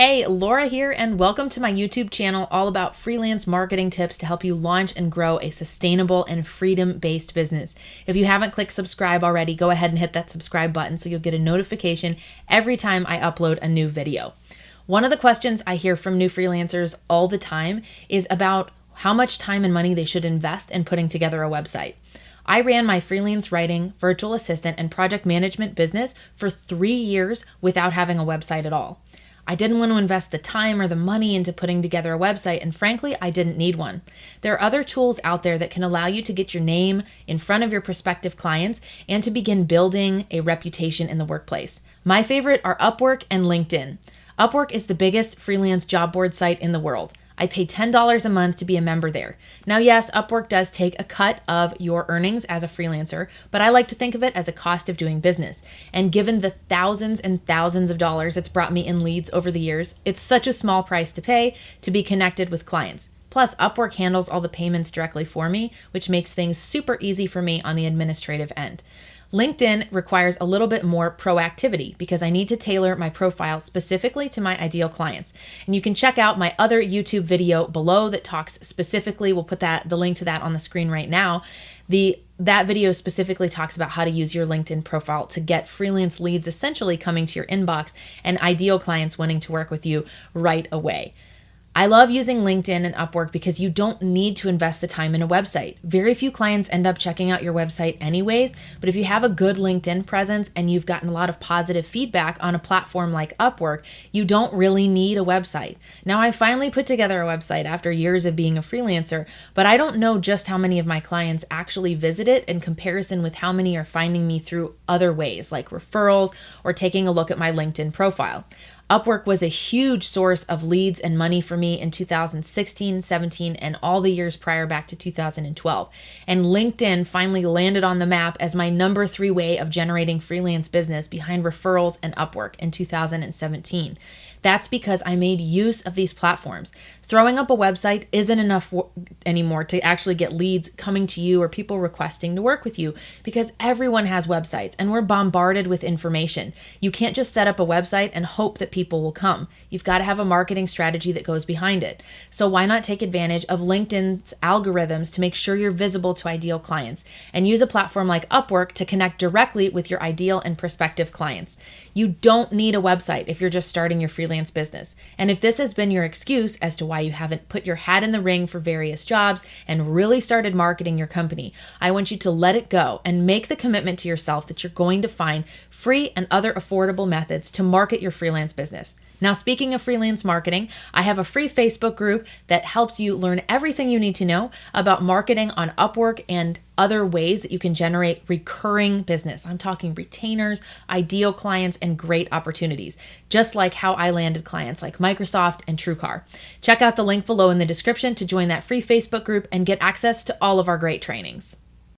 Hey, Laura here, and welcome to my YouTube channel all about freelance marketing tips to help you launch and grow a sustainable and freedom-based business. If you haven't clicked subscribe already, go ahead and hit that subscribe button so you'll get a notification every time I upload a new video. One of the questions I hear from new freelancers all the time is about how much time and money they should invest in putting together a website. I ran my freelance writing, virtual assistant, and project management business for 3 years without having a website at all. I didn't want to invest the time or the money into putting together a website, and frankly, I didn't need one. There are other tools out there that can allow you to get your name in front of your prospective clients and to begin building a reputation in the workplace. My favorite are Upwork and LinkedIn. Upwork is the biggest freelance job board site in the world. I pay $10 a month to be a member there. Now, yes, Upwork does take a cut of your earnings as a freelancer, but I like to think of it as a cost of doing business. And given the thousands and thousands of dollars it's brought me in leads over the years, it's such a small price to pay to be connected with clients. Plus, Upwork handles all the payments directly for me, which makes things super easy for me on the administrative end. LinkedIn requires a little bit more proactivity because I need to tailor my profile specifically to my ideal clients. And you can check out my other YouTube video below that talks specifically, we'll put the link to that on the screen right now. That video specifically talks about how to use your LinkedIn profile to get freelance leads essentially coming to your inbox and ideal clients wanting to work with you right away. I love using LinkedIn and Upwork because you don't need to invest the time in a website. Very few clients end up checking out your website anyways, but if you have a good LinkedIn presence and you've gotten a lot of positive feedback on a platform like Upwork, you don't really need a website. Now, I finally put together a website after years of being a freelancer, but I don't know just how many of my clients actually visit it in comparison with how many are finding me through other ways like referrals or taking a look at my LinkedIn profile. Upwork was a huge source of leads and money for me in 2016, 17, and all the years prior back to 2012. And LinkedIn finally landed on the map as my number 3 way of generating freelance business behind referrals and Upwork in 2017. That's because I made use of these platforms. Throwing up a website isn't enough anymore to actually get leads coming to you or people requesting to work with you because everyone has websites and we're bombarded with information. You can't just set up a website and hope that people will come. You've got to have a marketing strategy that goes behind it. So why not take advantage of LinkedIn's algorithms to make sure you're visible to ideal clients and use a platform like Upwork to connect directly with your ideal and prospective clients. You don't need a website if you're just starting your freelance business. And if this has been your excuse as to why you haven't put your hat in the ring for various jobs and really started marketing your company, I want you to let it go and make the commitment to yourself that you're going to find free and other affordable methods to market your freelance business. Now, speaking of freelance marketing, I have a free Facebook group that helps you learn everything you need to know about marketing on Upwork and other ways that you can generate recurring business. I'm talking retainers, ideal clients, and great opportunities, just like how I landed clients like Microsoft and TrueCar. Check out the link below in the description to join that free Facebook group and get access to all of our great trainings.